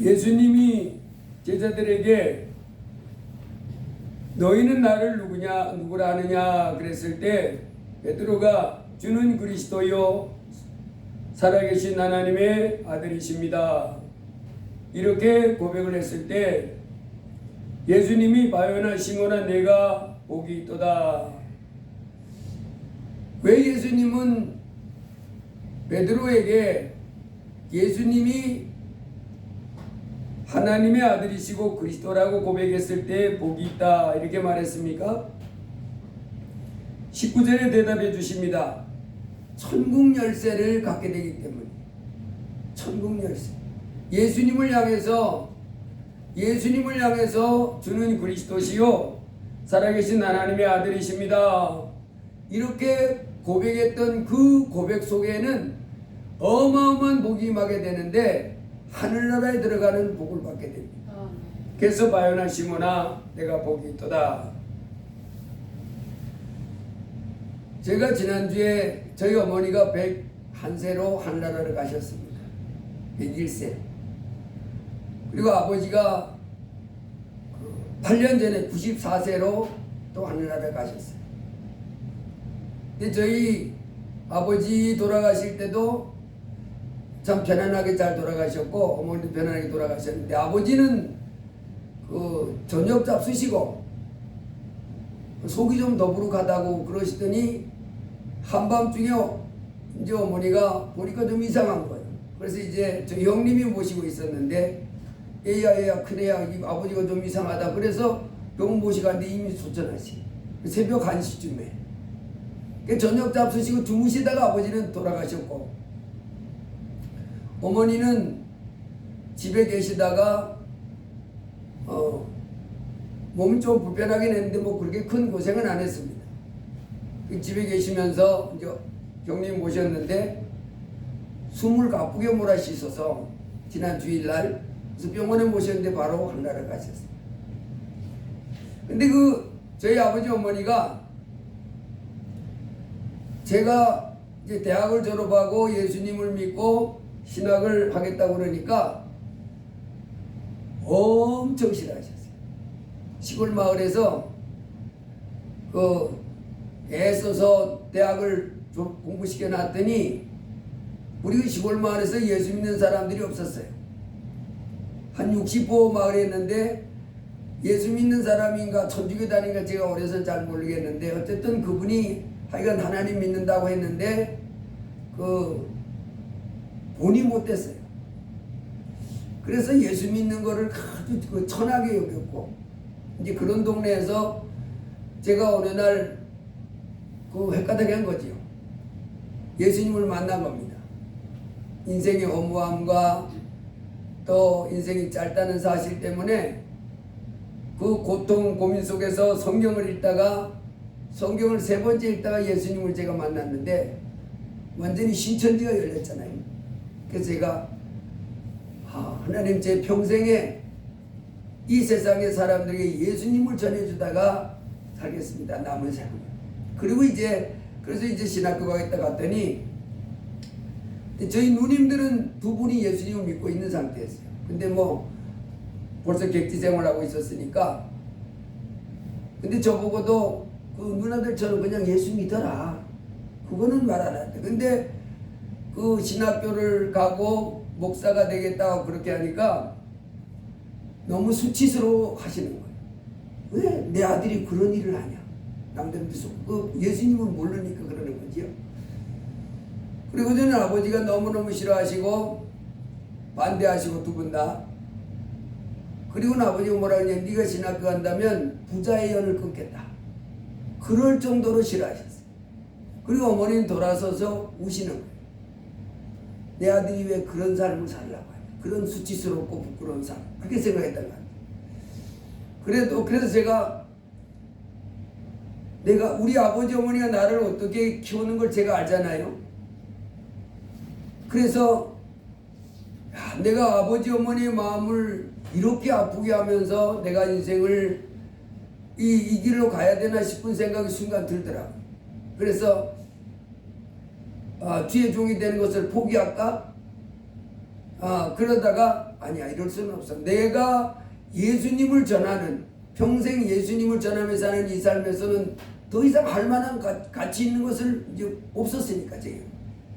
예수님이 제자들에게 너희는 나를 누구라 하느냐 그랬을 때 베드로가 주는 그리스도요 살아계신 하나님의 아들이십니다 이렇게 고백을 했을 때 예수님이 바요나 시몬아 내가 복이 있도다. 왜 예수님은 베드로에게 예수님이 하나님의 아들이시고 그리스도라고 고백했을 때 복이 있다 이렇게 말했습니까? 19절에 대답해 주십니다. 천국 열쇠를 갖게 되기 때문에. 천국 열쇠. 예수님을 향해서 주는 그리스도시요 살아계신 하나님의 아들이십니다. 이렇게 고백했던 그 고백 속에는 어마어마한 복이 임하게 되는데 하늘나라에 들어가는 복을 받게 됩니다. 그래서 바요나 시몬아 내가 복이 있도다. 제가 지난주에 저희 어머니가 101세로 하늘나라를 가셨습니다. 101세. 그리고 아버지가 8년 전에 94세로 또 하늘나라를 가셨어요. 근데 저희 아버지 돌아가실 때도 참 편안하게 잘 돌아가셨고 어머니도 편안하게 돌아가셨는데 아버지는 저녁 잡수시고 속이 좀 더부룩하다고 그러시더니 한밤중에 이제 어머니가 보니까 좀 이상한 거예요. 그래서 이제 저 형님이 모시고 있었는데 애야 큰애야 아버지가 좀 이상하다 그래서 병원 모시고 갔는데 이미 소천하시 새벽 1시쯤에 저녁 잡수시고 주무시다가 아버지는 돌아가셨고 어머니는 집에 계시다가 몸이 좀 불편하긴 했는데 뭐 그렇게 큰 고생은 안 했습니다. 집에 계시면서 이제 형님 모셨는데 숨을 가쁘게 몰아쉬셔서 지난 주일날 그래서 병원에 모셨는데 바로 하늘나라 가셨어요. 근데 저희 아버지 어머니가 제가 이제 대학을 졸업하고 예수님을 믿고 신학을 하겠다고 그러니까 엄청 싫어하셨어요. 시골 마을에서 애써서 대학을 공부시켜 놨더니 우리 시골 마을에서 예수 믿는 사람들이 없었어요. 한 60호 마을이었는데 예수 믿는 사람인가 천주교 다닌가 제가 오래서 잘 모르겠는데 어쨌든 그분이 하여간 하나님 믿는다고 했는데 본이 못됐어요. 그래서 예수 믿는 거를 아주 천하게 여겼고 이제 그런 동네에서 제가 어느 날 헷가닥 한 거지요. 예수님을 만난 겁니다. 인생의 허무함과 또 인생이 짧다는 사실 때문에 그 고통 고민 속에서 성경을 읽다가 성경을 3번째 읽다가 예수님을 제가 만났는데 완전히 신천지가 열렸잖아요. 그래서 제가 하나님 제 평생에 이 세상의 사람들에게 예수님을 전해주다가 살겠습니다. 남은 삶을. 그리고 그래서 이제 신학교 가겠다 갔더니 저희 누님들은 두 분이 예수님을 믿고 있는 상태였어요. 근데 뭐 벌써 객지 생활하고 있었으니까 근데 저보고도 그 누나들처럼 그냥 예수 믿어라. 그거는 말 안 한대. 근데 그 신학교를 가고 목사가 되겠다고 그렇게 하니까 너무 수치스러워 하시는 거예요. 왜 내 아들이 그런 일을 하냐. 남들은 예수님을 모르니까 그러는 거지요. 그리고 저는 아버지가 너무너무 싫어하시고 반대하시고 두 분 다. 그리고 아버지가 뭐라 그러냐. 네가 신학교 간다면 부자의 연을 끊겠다. 그럴 정도로 싫어하셨어요. 그리고 어머니는 돌아서서 우시는 거예요. 내 아들이 왜 그런 삶을 살라고 하냐. 그런 수치스럽고 부끄러운 삶. 그렇게 생각했던 것 같아요. 그래서 내가 우리 아버지 어머니가 나를 어떻게 키우는 걸 제가 알잖아요. 그래서 내가 아버지 어머니의 마음을 이렇게 아프게 하면서 내가 인생을 이 길로 가야 되나 싶은 생각이 순간 들더라고요. 그래서 뒤에 종이 되는 것을 포기할까? 그러다가 아니야, 이럴 수는 없어. 내가 예수님을 전하는, 평생 예수님을 전하면서 사는 이 삶에서는 더 이상 할 만한 가치 있는 것을 이제 없었으니까, 지금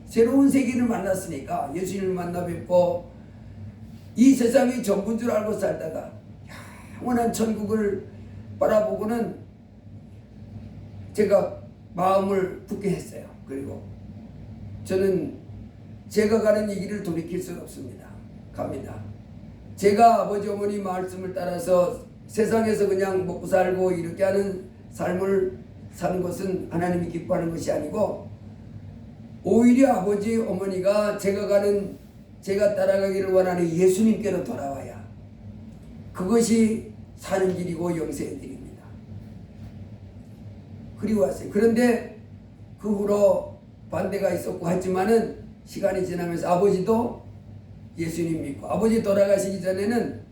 새로운 세계를 만났으니까 예수님을 만나 뵙고 이 세상이 전부인 줄 알고 살다가 영원한 천국을 바라보고는 제가 마음을 굳게 했어요. 그리고 저는 제가 가는 이 길을 돌이킬 수는 없습니다. 갑니다. 제가 아버지 어머니 말씀을 따라서 세상에서 그냥 먹고 살고 이렇게 하는 삶을 사는 것은 하나님이 기뻐하는 것이 아니고, 오히려 아버지 어머니가 제가 따라가기를 원하는 예수님께로 돌아와야 그것이 사는 길이고 영생의 길입니다. 그리고 왔어요. 그런데 그 후로 반대가 있었고 하지만은 시간이 지나면서 아버지도 예수님 믿고, 아버지 돌아가시기 전에는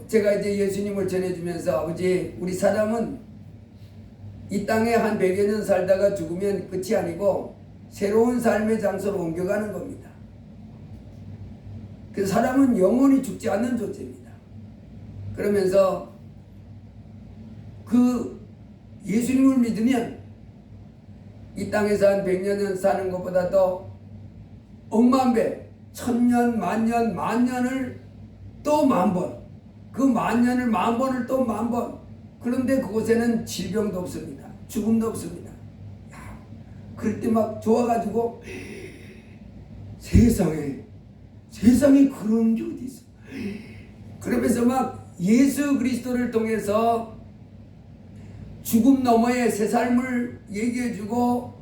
제가 이제 예수님을 전해주면서, 아버지, 우리 사람은 이 땅에 한 100여 년 살다가 죽으면 끝이 아니고 새로운 삶의 장소로 옮겨가는 겁니다. 그래서 사람은 영원히 죽지 않는 존재입니다. 그러면서 예수님을 믿으면 이 땅에서 한 100여 년 사는 것보다도 억만 배, 1000년, 만년, 만년을 또 10,000번, 그 만년을 10,000번을 또 10,000번. 그런데 그곳에는 질병도 없습니다. 죽음도 없습니다. 그럴 때 막 좋아가지고, 세상에 그런 게 어디 있어. 그러면서 막 예수 그리스도를 통해서 죽음 너머의 새 삶을 얘기해주고,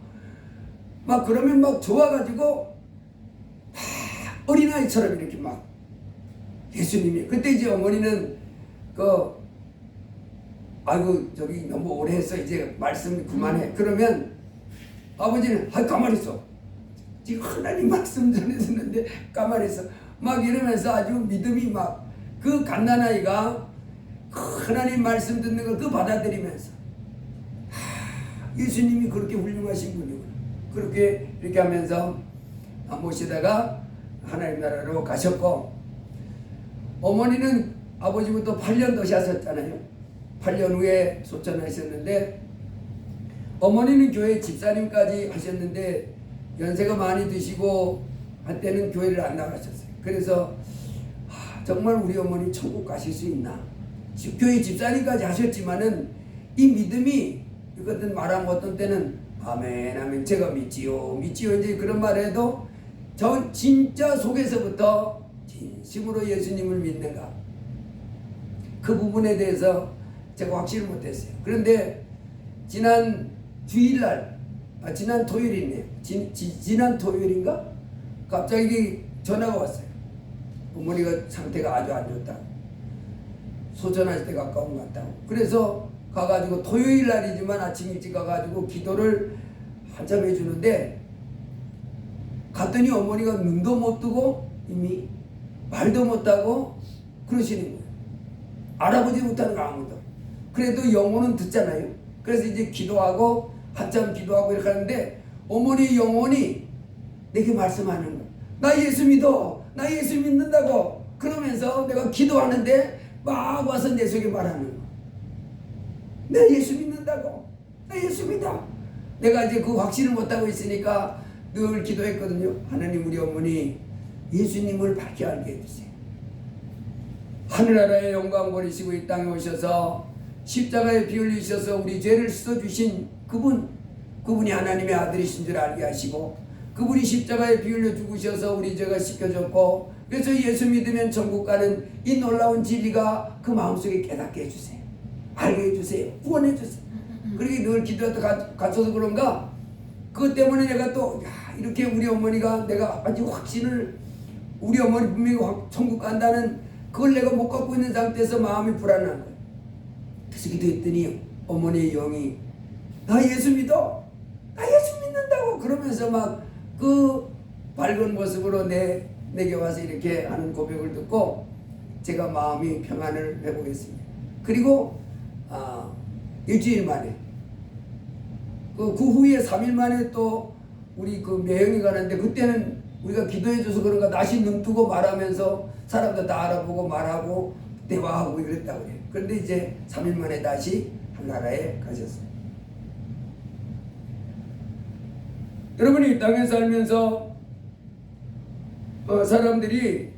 막 그러면 막 좋아가지고 어린아이처럼 이렇게 막 예수님이, 그때 이제 어머니는 아이고 저기 너무 오래 했어, 이제 말씀 그만해. 그러면 아버지는 가만히 있어, 지금 하나님 말씀 전해주는데 가만히 있어, 막 이러면서 아주 믿음이 막, 그 갓난아이가 하나님 말씀 듣는 걸 받아들이면서 예수님이 그렇게 훌륭하신 분이구나, 그렇게 이렇게 하면서 모시다가 하나님 나라로 가셨고, 어머니는 아버지부터 8년 더 사셨잖아요. 8년 후에 소천하셨는데, 어머니는 교회 집사님까지 하셨는데 연세가 많이 드시고 한때는 교회를 안 나가셨어요. 그래서 정말 우리 어머니 천국 가실 수 있나, 교회 집사님까지 하셨지만은 이 믿음이, 이것은 말하면 어떤 때는 아멘 아멘 제가 믿지요 이제 그런 말해도 저 진짜 속에서부터 진심으로 예수님을 믿는가, 그 부분에 대해서 제가 확신을 못했어요. 그런데 지난 주일날, 지난 토요일이네요. 지난 토요일인가? 갑자기 전화가 왔어요. 어머니가 상태가 아주 안 좋다, 소천할 때 가까운 것 같다고. 그래서 가가지고 토요일 날이지만 아침 일찍 가가지고 기도를 한참 해주는데, 갔더니 어머니가 눈도 못 뜨고 이미 말도 못하고 그러시는 거예요. 알아보지 못하는 거 아무도. 그래도 영혼은 듣잖아요. 그래서 이제 기도하고 한참 기도하고 이렇게 하는데, 어머니 영혼이 내게 말씀하는 거야. 나 예수 믿어, 나 예수 믿는다고. 그러면서 내가 기도하는데 막 와서 내 속에 말하는 거야. 나 예수 믿는다고, 나 예수 믿어. 내가 이제 그 확신을 못하고 있으니까 늘 기도했거든요. 하나님, 우리 어머니 예수님을 밝게 알게 해주세요. 하늘나라의 영광 버리시고 이 땅에 오셔서 십자가에 피 흘리셔서 우리 죄를 씻어주신 그분이 하나님의 아들이신 줄 알게 하시고, 그분이 십자가에 피 흘려 죽으셔서 우리 죄가 씻겨졌고, 그래서 예수 믿으면 천국 가는 이 놀라운 진리가 그 마음속에 깨닫게 해주세요. 알게 해주세요. 구원해 주세요. 그렇게 늘 기도하다 갇혀서 그런가, 그것 때문에 내가 또 이렇게 우리 어머니가, 내가 아주 확신을, 우리 어머니 분명히 천국 간다는 그걸 내가 못 갖고 있는 상태에서 마음이 불안한 거예요. 그래서 기도했더니 어머니의 영이 나 예수 믿어, 나 예수 믿는다고 그러면서 막 그 밝은 모습으로 내게 와서 이렇게 하는 고백을 듣고 제가 마음이 평안을 회복했습니다. 그리고 일주일 만에 그 후에 3일 만에 또 우리 그 매형이 가는데, 그때는 우리가 기도해줘서 그런가 낯이 눈 뜨고 말하면서 사람들 다 알아보고 말하고 대화하고 그랬다고 그래요. 그런데 이제 3일 만에 다시 한나라에 가셨어요. 여러분이 이 땅에 살면서 사람들이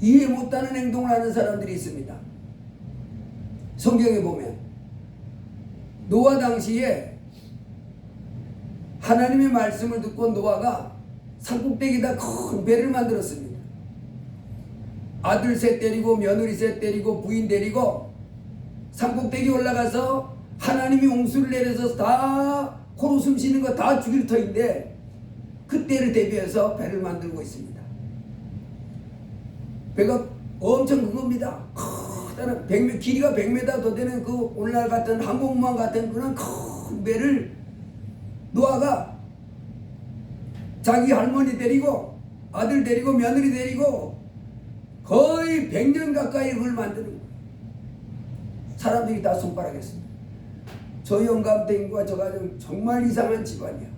이해 못하는 행동을 하는 사람들이 있습니다. 성경에 보면 노아 당시에 하나님의 말씀을 듣고 노아가 산꼭대기에다 큰 배를 만들었습니다. 아들 셋 데리고 며느리 셋 데리고 부인 데리고 산꼭대기 올라가서 하나님이 홍수를 내려서 다 코로 숨 쉬는 거 다 죽일 터인데 그때를 대비해서 배를 만들고 있습니다. 배가 엄청 큰 겁니다. 크다란 길이가 100m 더 되는 그 오늘날 같은 항공모함 같은 그런 큰 배를 노아가 자기 할머니 데리고 아들 데리고 며느리 데리고 거의 100년 가까이 그걸 만드는 거예요. 사람들이 다 손가락했습니다. 저 영감탱이와 저 가정 정말 이상한 집안이야.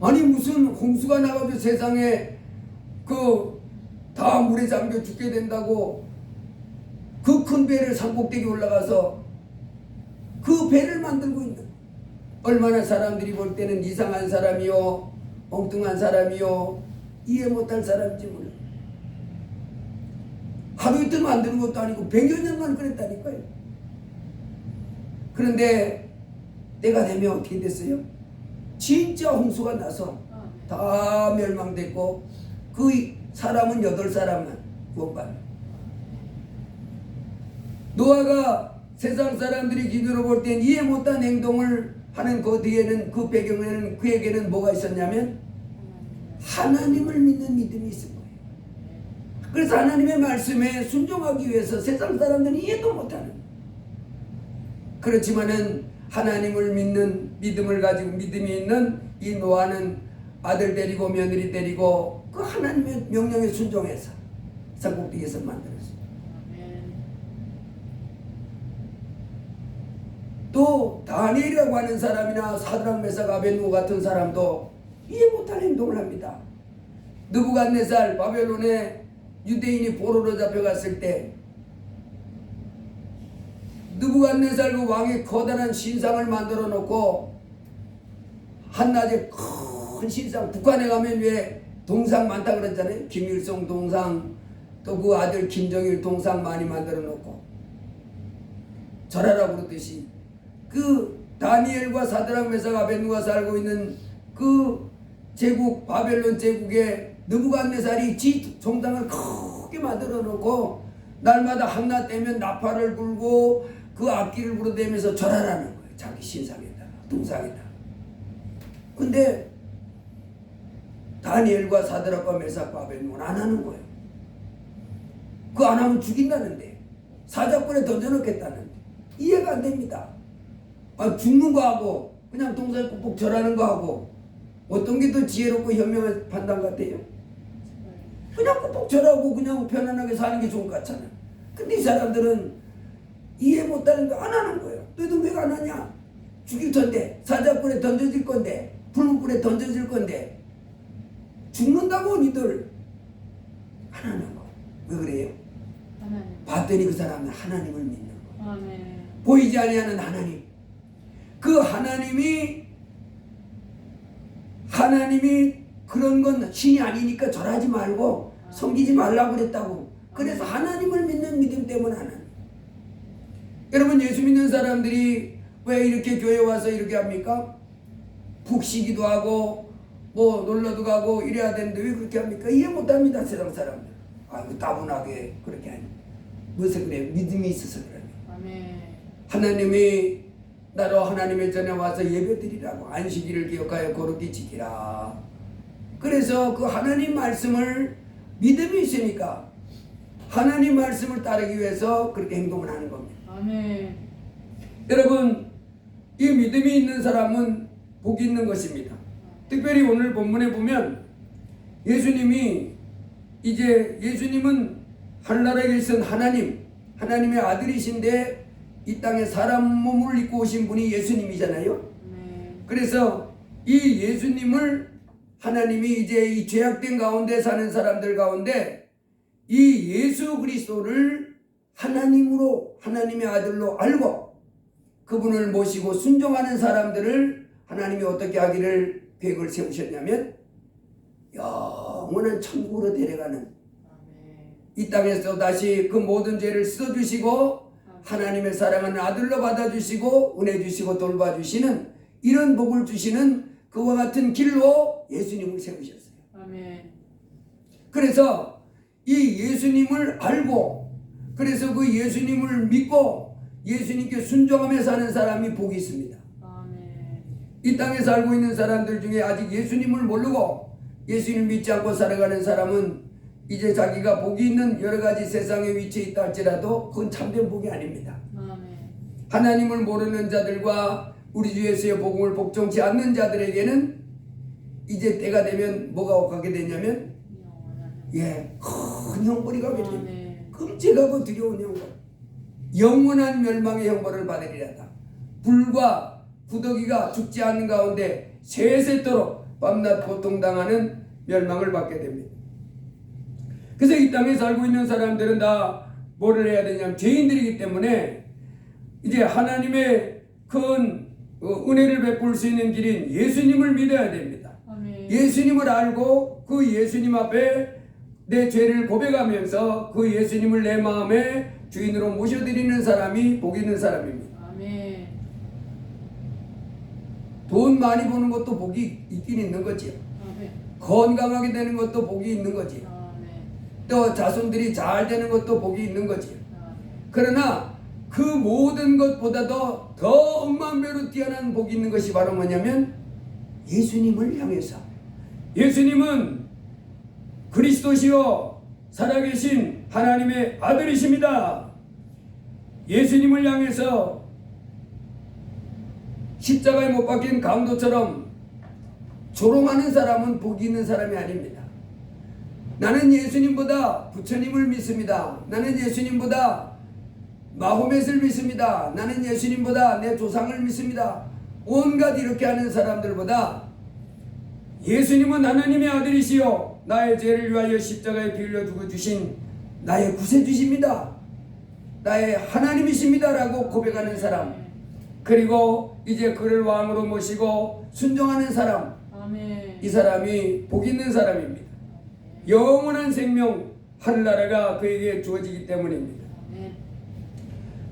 아니 무슨 홍수가 나가지고 세상에 다 물에 잠겨 죽게 된다고 그 큰 배를 산꼭대기 올라가서 그 배를 만들고 있는 거예요. 얼마나 사람들이 볼 때는 이상한 사람이요 엉뚱한 사람이요 이해 못할 사람인지 몰라. 하루 이틀 만드는 것도 아니고 100여 년간 그랬다니까요. 그런데 때가 되면 어떻게 됐어요? 진짜 홍수가 나서 다 멸망됐고 그 사람은 8사람만 구원받는. 노아가 세상 사람들이 기준으로 볼 땐 이해 못한 행동을 하는 그 뒤에는 그 배경에는 그에게는 뭐가 있었냐면 하나님을 믿는 믿음이 있은 거예요. 그래서 하나님의 말씀에 순종하기 위해서 세상 사람들은 이해도 못하는. 그렇지만은 하나님을 믿는 믿음을 가지고 믿음이 있는 이 노아는 아들 데리고 며느리 데리고 그 하나님의 명령에 순종해서 산꼭대기에서 만들었어요. 또 다니엘이라고 하는 사람이나 사드락 메삭 아벳느고 같은 사람도 이해 못할 행동을 합니다. 느부갓네살 바벨론에 유대인이 포로로 잡혀갔을 때 느부갓네살 그 왕이 커다란 신상을 만들어 놓고 한낮에 큰 신상, 북한에 가면 왜 동상 많다 그랬잖아요. 김일성 동상, 또 그 아들 김정일 동상 많이 만들어 놓고 절하라고 그러듯이 그 다니엘과 사드락 메삭 아벳느고가 살고 있는 그 제국 바벨론 제국에 느부갓네살이 지 종당을 크게 만들어 놓고 날마다 한낮 되면 나팔을 불고 그 악기를 부르대면서 절하라는 거예요. 자기 신상에다가 동상에다가. 근데 다니엘과 사드락과 메삭과 아벳느고는 안 하는 거예요. 그거 안 하면 죽인다는데, 사자굴에 던져놓겠다는데 이해가 안 됩니다. 죽는 거 하고 그냥 동상에 꾹꾹 절하는 거 하고 어떤 게 더 지혜롭고 현명한 판단 같아요? 그냥 꾹꾹 절하고 그냥 편안하게 사는 게 좋은 것 같잖아. 근데 이 사람들은 이해 못하는 거 안 하는 거예요. 너희들 왜 안 하냐? 죽일 텐데, 사자굴에 던져질 건데, 붉은 불에 던져질 건데 죽는다고 니들 안 하는 거. 왜 그래요? 하나님. 봤더니 그 사람은 하나님을 믿는 거. 아멘. 보이지 아니하는 하나님. 그 하나님이 그런 건 신이 아니니까 절하지 말고 섬기지 말라고 그랬다고. 그래서 하나님을 믿는 믿음 때문에 하나님. 여러분, 예수 믿는 사람들이 왜 이렇게 교회 와서 이렇게 합니까? 푹 쉬기도 하고 뭐 놀러도 가고 이래야 되는데 왜 그렇게 합니까? 이해 못합니다. 세상 사람들. 아이고 따분하게 그렇게 하니. 무엇을 그래요? 믿음이 있어서 그래요. 아멘. 하나님이 나로 하나님의 전에 와서 예배드리라고 안식일을 기억하여 거룩히 지키라. 그래서 그 하나님 말씀을 믿음이 있으니까 하나님 말씀을 따르기 위해서 그렇게 행동을 하는 겁니다. 아멘. 여러분, 이 믿음이 있는 사람은 복이 있는 것입니다. 특별히 오늘 본문에 보면 예수님은 하늘나라에 계신 하나님의 아들이신데 이 땅에 사람 몸을 입고 오신 분이 예수님이잖아요. 네. 그래서 이 예수님을 하나님이 이제 이 죄악된 가운데 사는 사람들 가운데 이 예수 그리스도를 하나님으로, 하나님의 아들로 알고 그분을 모시고 순종하는 사람들을 하나님이 어떻게 하기를 계획을 세우셨냐면 영원한 천국으로 데려가는, 이 땅에서 다시 그 모든 죄를 씻어주시고 하나님의 사랑하는 아들로 받아주시고 은혜 주시고 돌봐주시는 이런 복을 주시는 그와 같은 길로 예수님을 세우셨어요. 아멘. 그래서 이 예수님을 알고, 그래서 그 예수님을 믿고 예수님께 순종하며 사는 사람이 복이 있습니다. 아멘. 이 땅에 살고 있는 사람들 중에 아직 예수님을 모르고 예수님을 믿지 않고 살아가는 사람은 이제 자기가 복이 있는 여러 가지 세상의 위치에 있다 할지라도 그건 참된 복이 아닙니다. 아멘. 하나님을 모르는 자들과 우리 주 예수의 복음을 복종치 않는 자들에게는 이제 때가 되면 뭐가 가게 되냐면 큰 형벌이 가게 됩니다. 끔찍하고 두려운 형벌, 영원한 멸망의 형벌을 받으리라다. 불과 구더기가 죽지 않는 가운데 세세토록 밤낮 고통당하는 멸망을 받게 됩니다. 그래서 이 땅에 살고 있는 사람들은 다 뭐를 해야 되냐면 죄인들이기 때문에 이제 하나님의 큰 은혜를 베풀 수 있는 길인 예수님을 믿어야 됩니다. 아멘. 예수님을 알고 그 예수님 앞에 내 죄를 고백하면서 그 예수님을 내 마음의 주인으로 모셔드리는 사람이 복 있는 사람입니다. 아멘. 돈 많이 버는 것도 복이 있긴 있는 거지요. 아멘. 건강하게 되는 것도 복이 있는 거지요. 아멘. 또 자손들이 잘 되는 것도 복이 있는 거지요. 아멘. 그러나 그 모든 것보다도 더 억만 배로 뛰어난 복이 있는 것이 바로 뭐냐면 예수님을 향해서, 예수님은 그리스도시요 살아계신 하나님의 아들이십니다. 예수님을 향해서 십자가에 못 박힌 강도처럼 조롱하는 사람은 복이 있는 사람이 아닙니다. 나는 예수님보다 부처님을 믿습니다. 나는 예수님보다 마호멧을 믿습니다. 나는 예수님보다 내 조상을 믿습니다. 온갖 이렇게 하는 사람들보다 예수님은 하나님의 아들이시요 나의 죄를 위하여 십자가에 피 흘려 죽어주신 나의 구세주십니다. 나의 하나님이십니다 라고 고백하는 사람, 그리고 이제 그를 왕으로 모시고 순종하는 사람, 아멘. 이 사람이 복 있는 사람입니다. 영원한 생명 하늘나라가 그에게 주어지기 때문입니다. 아멘.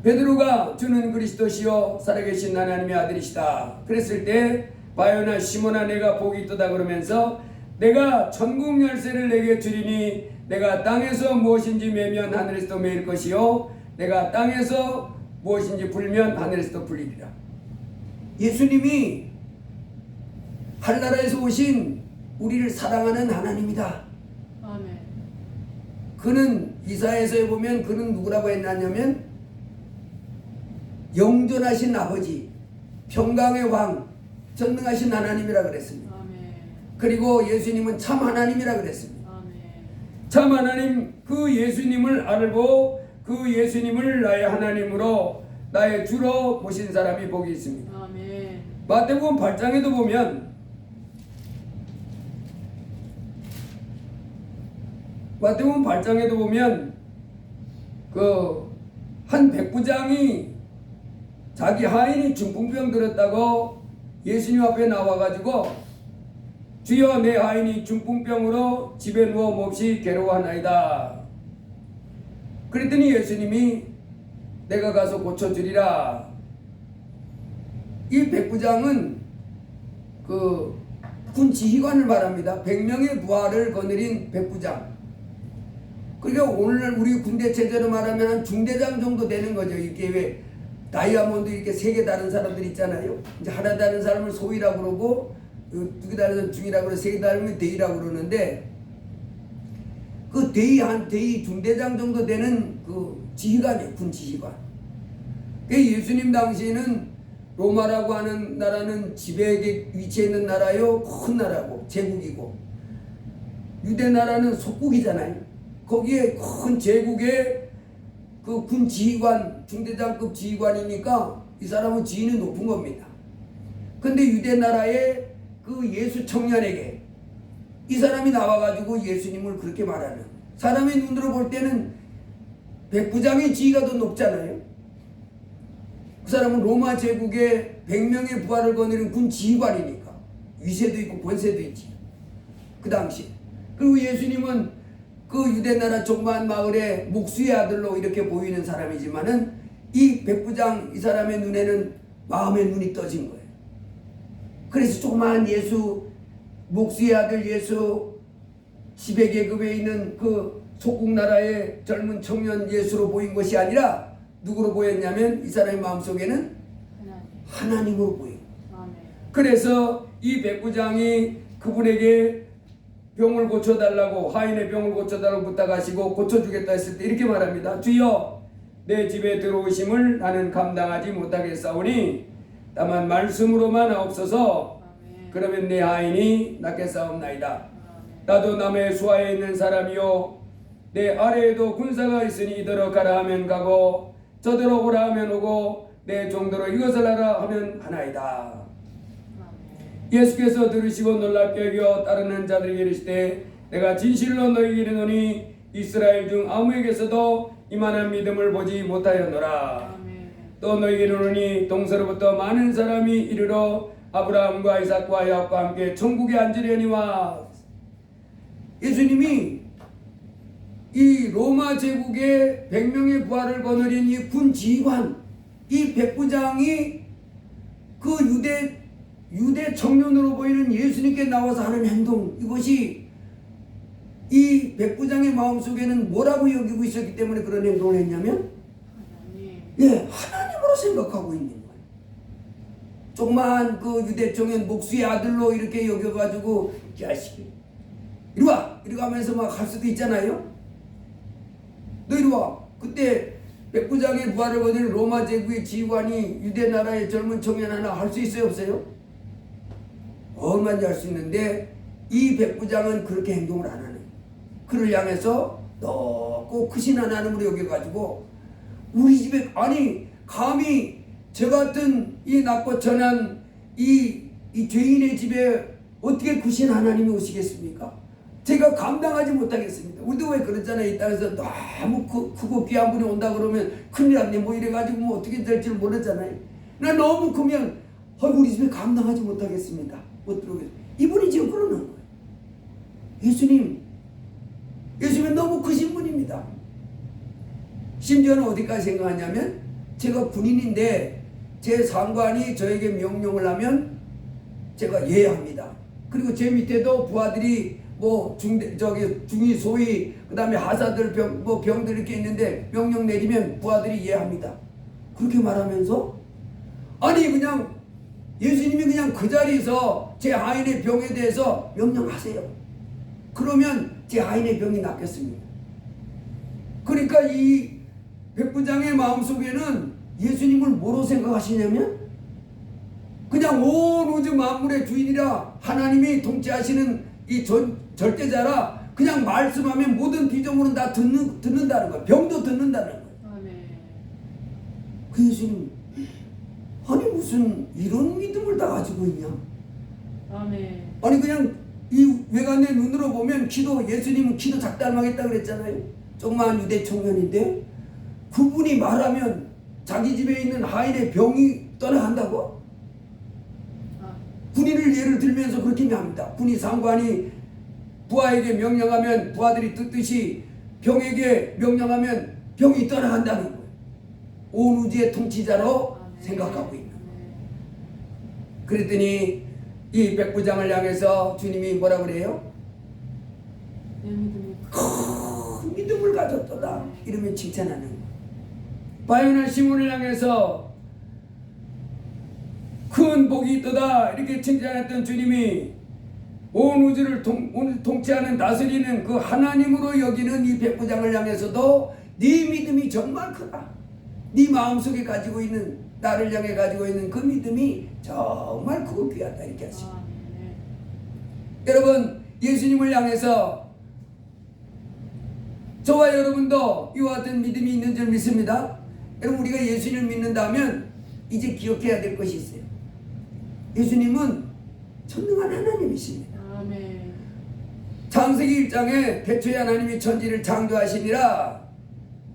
베드로가 주는 그리스도시요 살아계신 하나님의 아들이시다 그랬을 때 바요나 시몬아 내가 복이 있도다 그러면서 내가 천국 열쇠를 내게 주리니 내가 땅에서 무엇인지 매면 하늘에서도 매일 것이요 내가 땅에서 무엇인지 불면 하늘에서도 불리리라. 예수님이 하늘나라에서 오신 우리를 사랑하는 하나님이다. 아멘. 그는 이사야서에 보면 그는 누구라고 했냐면 영존하신 아버지, 평강의 왕, 전능하신 하나님이라 그랬습니다. 아멘. 그리고 예수님은 참 하나님이라 그랬습니다. 아멘. 참 하나님, 그 예수님을 알고 그 예수님을 나의 하나님으로 나의 주로 모신 사람이 복이 있습니다. 아멘. 마태복음 8장에도 보면 그 한 백부장이 자기 하인이 중풍병 들었다고 예수님 앞에 나와가지고 주여 내 하인이 중풍병으로 집에 누워 몹시 괴로워하나이다. 그랬더니 예수님이 내가 가서 고쳐주리라. 이 백부장은 그 군 지휘관을 말합니다. 100명의 부하를 거느린 백부장. 그러니까 오늘 우리 군대 체제로 말하면 한 중대장 정도 되는 거죠. 이게 왜 다이아몬드 이렇게 3개 다른 사람들 있잖아요. 이제 하나 다른 사람을 소위라고 그러고 2개 다른 사람 중이라고 그러고 3개 다르면 대위라고 그러는데 그 대위 중대장 정도 되는 그 지휘관이에요. 군 지휘관. 그 예수님 당시에는 로마라고 하는 나라는 지배에 위치해 있는 나라요. 큰 나라고 제국이고 유대 나라는 속국이잖아요. 거기에 큰 제국의 그 군 지휘관, 중대장급 지휘관이니까 이 사람은 지위는 높은 겁니다. 근데 유대 나라의 그 예수 청년에게 이 사람이 나와가지고 예수님을 그렇게 말하는 거예요. 사람의 눈으로 볼 때는 백부장의 지위가 더 높잖아요. 그 사람은 로마 제국의 100명의 부하를 거느린 군 지휘관이니까 위세도 있고 권세도 있지 그 당시. 그리고 예수님은 그 유대나라 조그마한 마을의 목수의 아들로 이렇게 보이는 사람이지만은 이 백부장 이 사람의 눈에는 마음의 눈이 떠진 거예요. 그래서 조그마한 예수, 목수의 아들 예수, 지배계급에 있는 그 소국나라의 젊은 청년 예수로 보인 것이 아니라 누구로 보였냐면 이 사람의 마음속에는 하나님으로 보여요. 그래서 이 백부장이 그분에게 병을 고쳐달라고, 하인의 병을 고쳐달라고 부탁하시고 고쳐주겠다 했을 때 이렇게 말합니다. 주여, 내 집에 들어오심을 나는 감당하지 못하겠사오니 다만 말씀으로만 하옵소서. 그러면 내 하인이 낫겠사옵나이다. 나도 남의 수하에 있는 사람이요, 내 아래에도 군사가 있으니 이더러 가라 하면 가고 저더러 오라 하면 오고 내 종더러 이것을 하라 하면 하나이다. 예수께서 들으시고 놀랍게 여겨 따르는 자들에게 이르시되 내가 진실로 너희에게 이르노니 이스라엘 중 아무에게서도 이만한 믿음을 보지 못하였노라. 또 너희에게 이르노니 동서로부터 많은 사람이 이르러 아브라함과 이삭과 야곱과 함께 천국에 앉으려니와. 예수님이 이 로마 제국의 100명의 부하를 거느린 이 군 지휘관, 이 백부장이 그 유대 청년으로 보이는 예수님께 나와서 하는 행동, 이것이 이 백부장의 마음속에는 뭐라고 여기고 있었기 때문에 그런 행동을 했냐면 하나님으로 생각하고 있는 거예요. 조그만 그 유대 청년 목수의 아들로 이렇게 여겨가지고 자식이 이리와 이리 가면서 막 할 수도 있잖아요. 너 이리와. 그때 백부장의 부하를 거느린 로마 제국의 지휘관이 유대 나라의 젊은 청년 하나 할 수 있어요, 없어요? 얼마든지 할 수 있는데 이 백부장은 그렇게 행동을 안 하는. 그를 향해서 높고 크신 하나님으로 여겨가지고 우리 집에, 아니 감히 저 같은 이 낮고 천한 이 죄인의 집에 어떻게 크신 하나님이 오시겠습니까? 제가 감당하지 못하겠습니다. 우리도 왜 그러잖아요. 이 땅에서 너무 크고 귀한 분이 온다 그러면 큰일 났네 뭐 이래가지고 뭐 어떻게 될지 모르잖아요. 나 너무 크면 우리 집에 감당하지 못하겠습니다. 못 들어오겠습니다. 이분이 지금 그러는 거예요. 예수님은 너무 크신 분입니다. 심지어는 어디까지 생각하냐면 제가 군인인데 제 상관이 저에게 명령을 하면 제가 예합니다. 그리고 제 밑에도 부하들이 뭐 중위 소위 그 다음에 하사들 병들 이렇게 있는데 명령 내리면 부하들이 이해합니다. 그렇게 말하면서 아니 그냥 예수님이 그냥 그 자리에서 제 하인의 병에 대해서 명령하세요. 그러면 제 하인의 병이 낫겠습니다. 그러니까 이 백부장의 마음속에는 예수님을 뭐로 생각하시냐면 그냥 온 우주 만물의 주인이라 하나님이 통치하시는 이 절대자라 그냥 말씀하면 모든 비전물은 다 듣는다는 거예요. 병도 듣는다는 거예요. 그 예수님, 아니 무슨 이런 믿음을 다 가지고 있냐? 아니 그냥 이 외관의 눈으로 보면 예수님은 키도 작달하겠다 그랬잖아요. 조그마한 유대 청년인데 그분이 말하면 자기 집에 있는 하인의 병이 떠나간다고? 군인을 예를 들면서 그렇게 합니다. 군인 상관이 부하에게 명령하면 부하들이 듣듯이 병에게 명령하면 병이 떠나간다는 거예요. 온 우주의 통치자로 생각하고 있는 거예요. 그랬더니 이 백부장을 향해서 주님이 뭐라 그래요? 큰 믿음을 가졌도다. 이러면 칭찬하는 거예요. 바요나 시몬을 향해서 큰 복이 있도다 이렇게 칭찬했던 주님이 온 우주를 통치하는 다스리는 그 하나님으로 여기는 이 백부장을 향해서도 네 믿음이 정말 크다. 네 마음속에 가지고 있는 나를 향해 가지고 있는 그 믿음이 정말 크고 귀하다 이렇게 하십니다. 여러분 예수님을 향해서 저와 여러분도 이와 같은 믿음이 있는 줄 믿습니다. 여러분 우리가 예수님을 믿는다면 이제 기억해야 될 것이 있어요. 예수님은 전능한 하나님이십니다. 창세기 1장에 태초에 하나님이 천지를 창조하시니라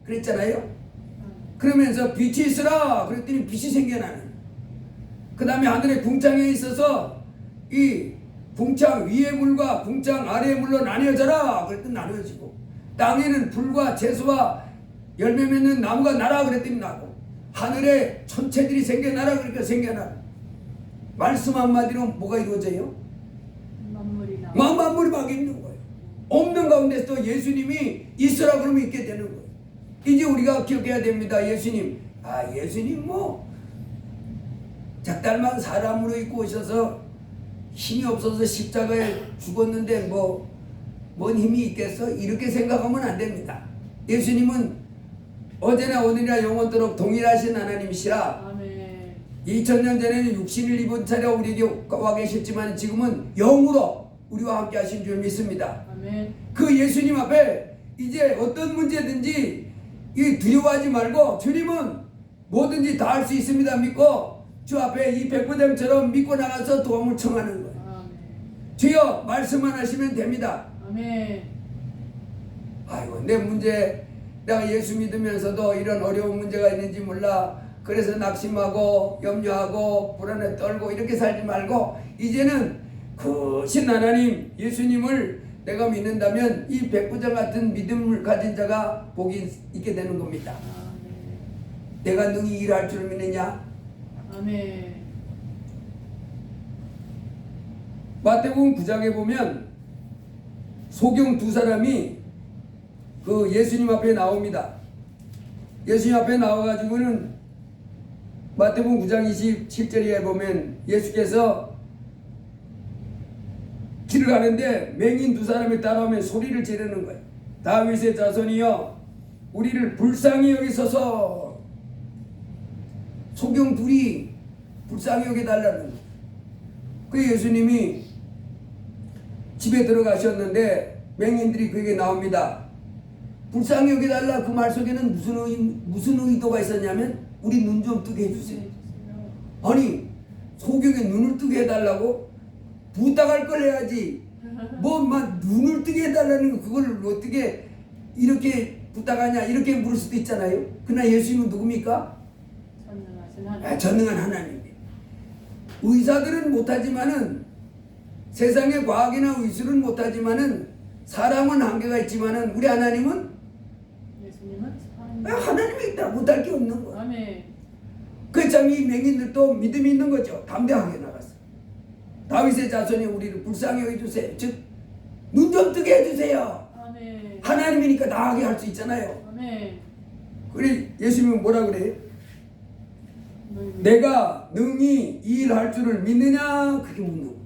그랬잖아요. 그러면서 빛이 있으라 그랬더니 빛이 생겨나는. 그 다음에 하늘의 궁창에 있어서 이 궁창 위의 물과 궁창 아래의 물로 나뉘어져라 그랬더니 나뉘어지고, 땅에는 풀과 채소와 열매 맺는 나무가 나라 그랬더니 나고, 하늘에 천체들이 생겨나라 그러니까 생겨나. 말씀 한마디로 뭐가 이루어져요? 만물이 나. 만물이 막 있는 거예요. 없는 가운데서 예수님이 있으라 그러면 있게 되는 거예요. 이제 우리가 기억해야 됩니다. 예수님, 예수님 작달만 사람으로 입고 오셔서 힘이 없어서 십자가에 죽었는데 뭔 힘이 있겠어? 이렇게 생각하면 안 됩니다. 예수님은 어제나 오늘이나 영원토록 동일하신 하나님이시라. 아멘. 2000년 전에는 육신을 입은 차려 우리에게 와 계셨지만 지금은 영으로 우리와 함께 하신 줄 믿습니다. 아멘. 그 예수님 앞에 이제 어떤 문제든지 두려워하지 말고, 주님은 뭐든지 다 할 수 있습니다 믿고 주 앞에 이 백부장처럼 믿고 나가서 도움을 청하는 거예요. 아멘. 주여 말씀만 하시면 됩니다. 아멘. 아이고 내 문제, 내가 예수 믿으면서도 이런 어려운 문제가 있는지 몰라. 그래서 낙심하고 염려하고 불안에 떨고 이렇게 살지 말고, 이제는 크신 하나님 예수님을 내가 믿는다면 이 백부장 같은 믿음을 가진 자가 복이 있게 되는 겁니다. 아멘. 내가 능히 일할 줄 믿느냐? 아멘. 마태복음 9장에 보면 소경 두 사람이 그 예수님 앞에 나옵니다. 예수님 앞에 나와가지고는 마태복음 9장 27절에 보면 예수께서 길을 가는데 맹인 두 사람이 따라오면 소리를 지르는 거예요. 다윗의 자손이여 우리를 불쌍히 여기소서. 소경 둘이 불쌍히 여겨달라는 거예요. 그 예수님이 집에 들어가셨는데 맹인들이 그에게 나옵니다. 불쌍히 여겨달라. 그 말 속에는 무슨 의도가 있었냐면 우리 눈 좀 뜨게 해주세요. 아니 소경의 눈을 뜨게 해달라고? 부탁할 걸 해야지. 막 눈을 뜨게 해달라는 거 그걸 어떻게 이렇게 부탁하냐 이렇게 물을 수도 있잖아요. 그러나 예수님은 누굽니까? 전능하신 하나님. 전능한 하나님이에요. 의사들은 못하지만은, 세상의 과학이나 의술은 못하지만은, 사람은 한계가 있지만은 우리 하나님은 예수님은 하나님이 있다 못할 게 없는 거야. 아멘. 그 참 이 맹인들도 믿음이 있는 거죠. 담대하게 나갔어. 다윗의 자손이 우리를 불쌍히 여겨주세요. 즉 눈 좀 뜨게 해주세요. 아멘. 하나님이니까 나가게 할 수 있잖아요. 아멘. 그래 예수님은 뭐라 그래요? 내가 능히 이 일 할 줄을 믿느냐? 그렇게 묻는 거예요.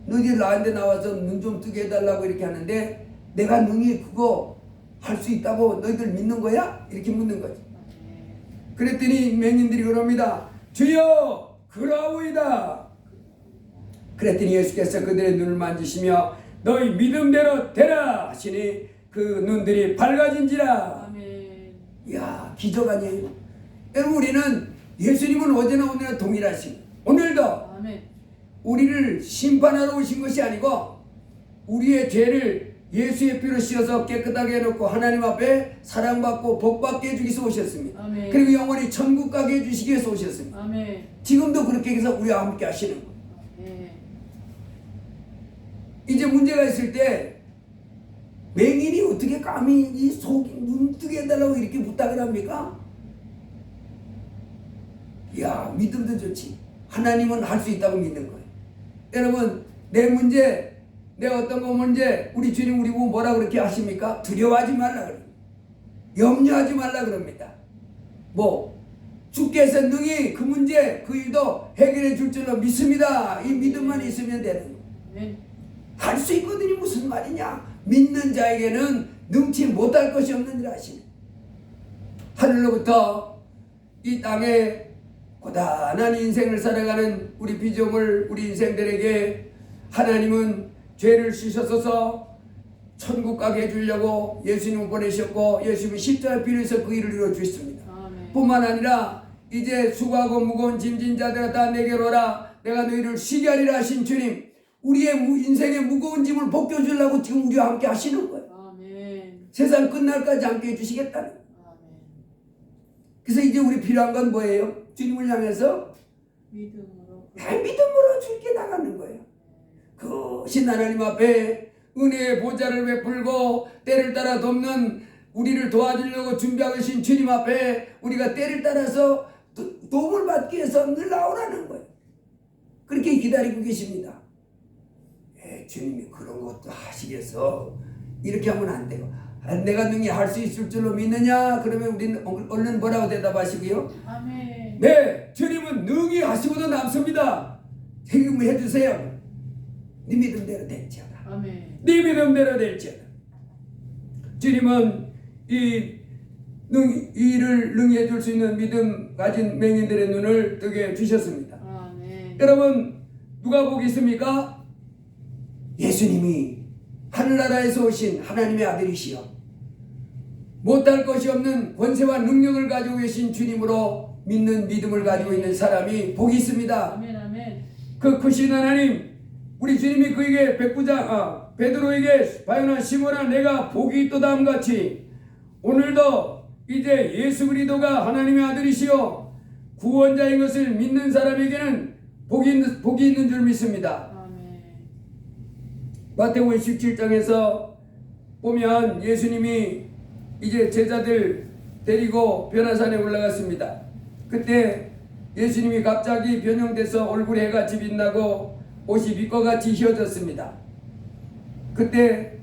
너희들 나한테 나와서 눈 좀 뜨게 해달라고 이렇게 하는데 내가 능히 그거 할 수 있다고 너희들 믿는 거야? 이렇게 묻는 거지. 그랬더니 맹인들이 그럽니다. 주여 그러오이다. 그랬더니 예수께서 그들의 눈을 만지시며 너희 믿음대로 되라 하시니 그 눈들이 밝아진지라. 아멘. 이야 기적 아니에요? 여러분 우리는 예수님은 어제나 오늘나 동일하신, 오늘도 아멘. 우리를 심판하러 오신 것이 아니고 우리의 죄를 예수의 피로 씌어서 깨끗하게 해놓고 하나님 앞에 사랑받고 복받게 해주기 위해서 오셨습니다. 아멘. 그리고 영원히 천국 가게 해주시기 위해서 오셨습니다. 아멘. 지금도 그렇게 해서 우리와 함께 하시는 거예요. 아멘. 이제 문제가 있을 때 맹인이 어떻게 감히 이 눈 뜨게 해달라고 이렇게 부탁을 합니까? 이야 믿음도 좋지. 하나님은 할 수 있다고 믿는 거예요. 여러분 내 문제, 내 어떤 거 문제 우리 주님 우리 보고 뭐라 그렇게 하십니까? 두려워하지 말라 그럽니다. 염려하지 말라 그럽니다. 주께서 능히 그 문제 그 일도 해결해 줄 줄로 믿습니다. 이 믿음만 있으면 되는 거예요. 아멘. 할 수 있거든요. 무슨 말이냐? 믿는 자에게는 능치 못할 것이 없느니라 하시네. 하늘로부터 이 땅에 고단한 인생을 살아가는 우리 비조물 우리 인생들에게 하나님은 죄를 씻어서 천국 가게 해주려고 예수님을 보내셨고 예수님은 십자가에 빌어서 그 일을 이루어 주셨습니다. 아멘. 뿐만 아니라 이제 수고하고 무거운 짐진 자들아 다 내게로 오라 내가 너희를 쉬게 하리라 하신 주님, 우리의 인생의 무거운 짐을 벗겨주려고 지금 우리와 함께 하시는 거예요. 아멘. 세상 끝날까지 함께 해주시겠다는 거예요. 아멘. 그래서 이제 우리 필요한 건 뭐예요? 주님을 향해서 믿음으로. 믿음으로 주께 나가는 거예요. 그 신 하나님 앞에 은혜의 보좌를 베풀고 때를 따라 돕는 우리를 도와주려고 준비하고 계신 주님 앞에 우리가 때를 따라서 도움을 받기 위해서 늘 나오라는 거예요. 그렇게 기다리고 계십니다. 주님이 그런 것도 하시겠어. 이렇게 하면 안 되고, 내가 능히 할 수 있을 줄로 믿느냐? 그러면 우리는 얼른 뭐라고 대답하시고요? 아멘. 네, 주님은 능히 하시고도 남습니다. 책임을 해주세요. 네 믿음대로 될지어다. 아멘. 네 믿음대로 될지어다. 주님은 이를 능히 해줄 수 있는 믿음 가진 맹인들의 눈을 뜨게 주셨습니다. 아멘. 여러분, 누가 복이 있습니까? 예수님이 하늘나라에서 오신 하나님의 아들이시여 못할 것이 없는 권세와 능력을 가지고 계신 주님으로 믿는 믿음을 가지고 있는 사람이 복이 있습니다. 아멘. 아멘. 그 크신 하나님, 우리 주님이 그에게 베드로에게 바요나 시몬아 내가 복이 있도다 함같이 오늘도 이제 예수 그리스도가 하나님의 아들이시여 구원자인 것을 믿는 사람에게는 복이 있는 줄 믿습니다. 아멘. 마태복음 17장에서 보면 예수님이 이제 제자들 데리고 변화산에 올라갔습니다. 그때 예수님이 갑자기 변형돼서 얼굴에 해같이 빛나고 옷이 빛과 같이 휘어졌습니다. 그때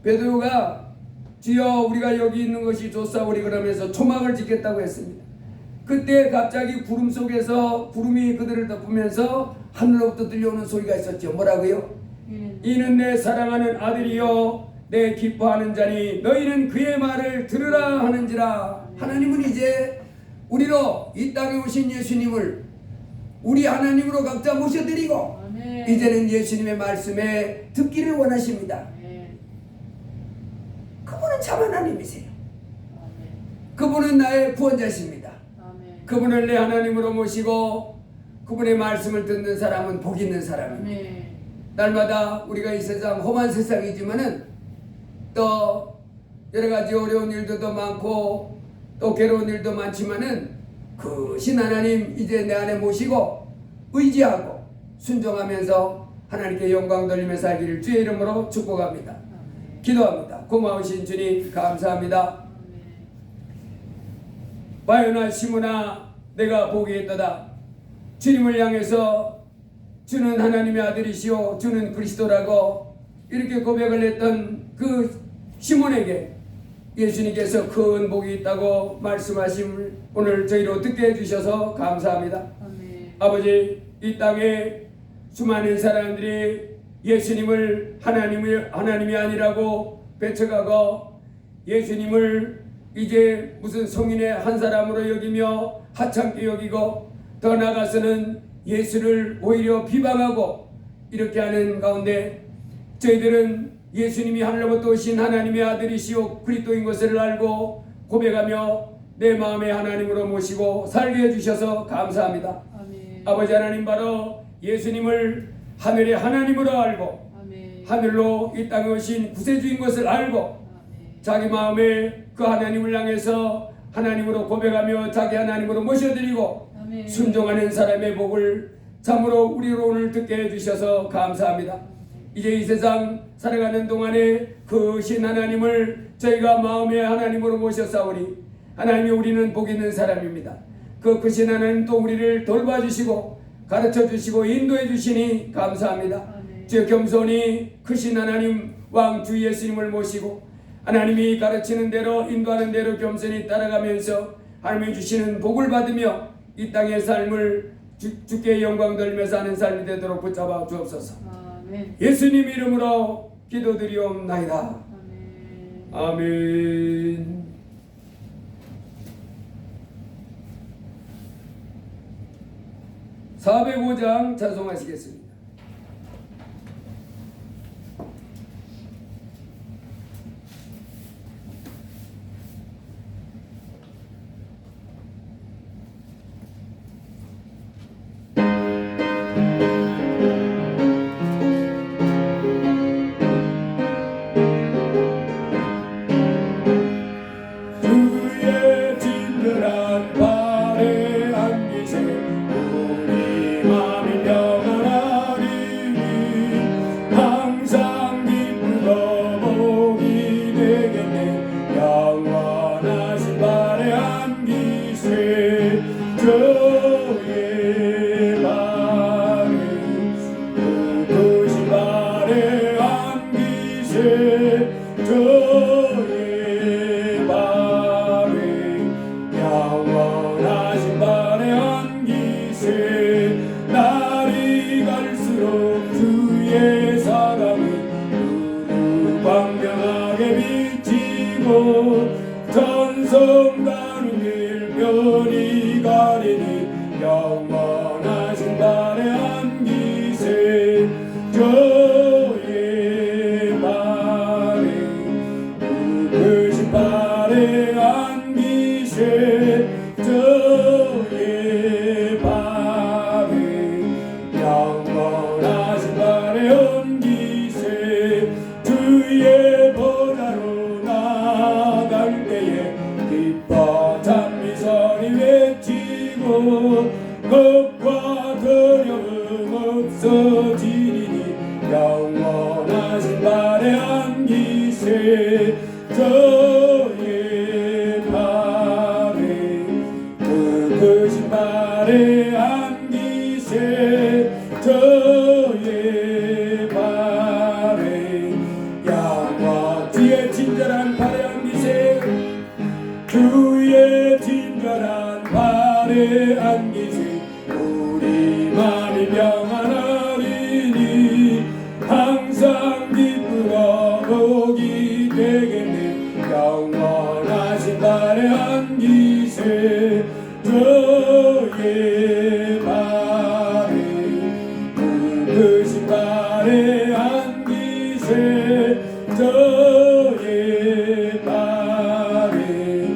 베드로가 주여 우리가 여기 있는 것이 좋사오리 그러면서 초막을 짓겠다고 했습니다. 그때 갑자기 구름 속에서 구름이 그들을 덮으면서 하늘로부터 들려오는 소리가 있었죠. 뭐라고요? 이는 내 사랑하는 아들이요 내 기뻐하는 자니 너희는 그의 말을 들으라 하는지라. 하나님은 이제 우리로 이 땅에 오신 예수님을 우리 하나님으로 각자 모셔드리고 아멘. 이제는 예수님의 말씀에 듣기를 원하십니다. 아멘. 그분은 참 하나님이세요. 아멘. 그분은 나의 구원자십니다. 아멘. 그분을 내 하나님으로 모시고 그분의 말씀을 듣는 사람은 복 있는 사람입니다. 아멘. 날마다 우리가 이 세상 험한 세상이지만은 또 여러 가지 어려운 일도 많고 또 괴로운 일도 많지만은 그 신 하나님 이제 내 안에 모시고 의지하고 순종하면서 하나님께 영광 돌리며 살기를 주의 이름으로 축복합니다. 아멘. 기도합니다. 고마우신 주님 감사합니다. 아멘. 바요나 시몬아 내가 복이 있도다. 주님을 향해서 주는 하나님의 아들이시오 주는 그리스도라고 이렇게 고백을 했던 그 시몬에게 예수님께서 큰 복이 있다고 말씀하심을 오늘 저희로 듣게 해주셔서 감사합니다. 아멘. 아버지, 이 땅에 수많은 사람들이 예수님을 하나님이 아니라고 배척하고 예수님을 이제 무슨 성인의 한 사람으로 여기며 하찮게 여기고 더 나아가서는 예수를 오히려 비방하고 이렇게 하는 가운데 저희들은 예수님이 하늘로부터 오신 하나님의 아들이시오 그리스도인 것을 알고 고백하며 내 마음의 하나님으로 모시고 살게 해주셔서 감사합니다. 아멘. 아버지 하나님 바로 예수님을 하늘의 하나님으로 알고 아멘. 하늘로 이 땅에 오신 구세주인 것을 알고 아멘. 자기 마음에 그 하나님을 향해서 하나님으로 고백하며 자기 하나님으로 모셔드리고 아멘. 순종하는 사람의 복을 참으로 우리로 오늘 듣게 해주셔서 감사합니다. 이제 이 세상 살아가는 동안에 그 신 하나님을 저희가 마음의 하나님으로 모셨사오니 하나님이 우리는 복 있는 사람입니다. 그 신 하나님 또 우리를 돌봐주시고 가르쳐주시고 인도해주시니 감사합니다. 아멘. 주 겸손히 크신 하나님 왕 주 예수님을 모시고 하나님이 가르치는 대로 인도하는 대로 겸손히 따라가면서 하나님이 주시는 복을 받으며 이 땅의 삶을 주께 영광 돌리며 사는 삶이 되도록 붙잡아 주옵소서. 아멘. 예수님 이름으로 기도드리옵나이다. 아멘. 아멘. 405장 찬송하시겠습니다. 발에 안기세 저의 발에 그것이 발에 안기세 저의 발에 영원하신 발에 안기세 날이 갈수록 주의 사랑이 광명하게 비치고 전성 가는 길 별이 가리니 영원하신 발에 안기세 저의 발에 그신 발에 안기세 저의 발에 영원하신 발에 안기세 주의 보좌로 나갈 때에 기뻐 찬미소리 외치고 겁과 두려움 없어지리니 영원하신 발에 안기세 저의 발에 그신 발에 안기세 저의 발에 양과 주의 친절한 발에 안기세 주의 친절한 발에 안기세 우리 마음이 평안하리니 항상 기쁘고 복이 되겠네 영원하신 발에 안기세 저의 발에 그신 발에 안기세 저의 발에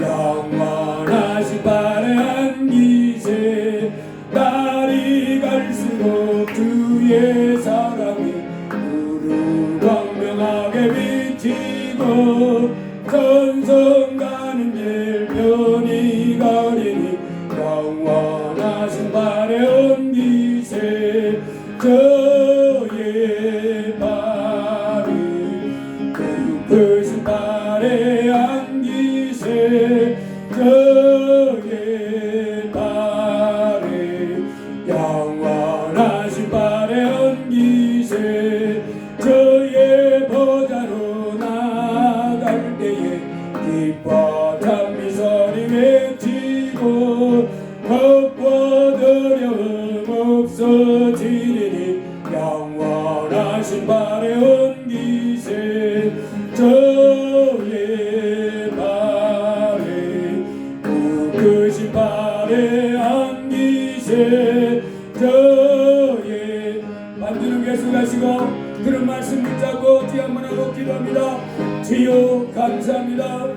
영원하신 발에 안기세 날이 갈수록 주의 사랑이 우루 광명하게 비치고 전성 가는 길 편히 가리니 영원하신 발에 안기세 저의 발에 그신 발에 안기세 저의 발에 영원하신 발에 안기세 저의 보좌로 나갈 때에 기뻐 찬미소리 외치고 겁과 두려움 없어지리니 영원하신 발에 안기세 저의 발에 그신 발에 안기세 저의 만드는 계속하시고 들은 말씀 붙잡고 뒤 한번 하고 기도합니다. 주여 감사합니다.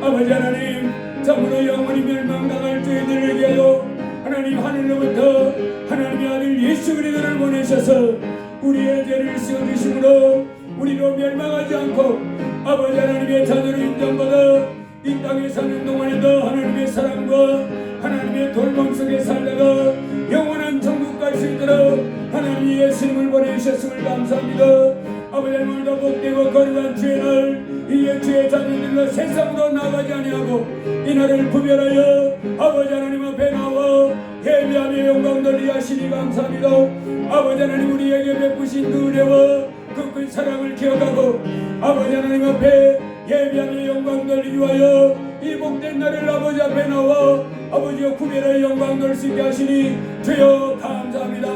아버지 하나님 참으로 영원히 멸망당할 죄인들을 위하여 하나님 하늘로부터 하나님의 아들 예수 그리스도를 보내셔서 우리의 죄를 씌워주심으로 우리로 멸망하지 않고 아버지 하나님의 자녀로 인정받아 이 땅에 사는 동안에도 하나님의 사랑과 하나님의 돌봄 속에 살다가 영원한 천국 갈 수 있도록 하나님 예수님을 보내주셨음을 감사합니다. 아버지 오늘도 복되고 거룩한 주의 날 이에 주의 자녀들로 세상으로 나가지 아니하고 이 날을 구별하여 아버지 하나님 앞에 나와 예배하며 영광 돌리 하시니 감사합니다. 아버지 하나님 우리에게 베푸신 그 은혜와 그 큰 사랑을 기억하고 아버지 하나님 앞에 예배하며 영광 돌리기 위하여 이 복된 날을 아버지 앞에 나와 아버지여 구별하여 영광 돌릴 수 있게 하시니 주여 감사합니다.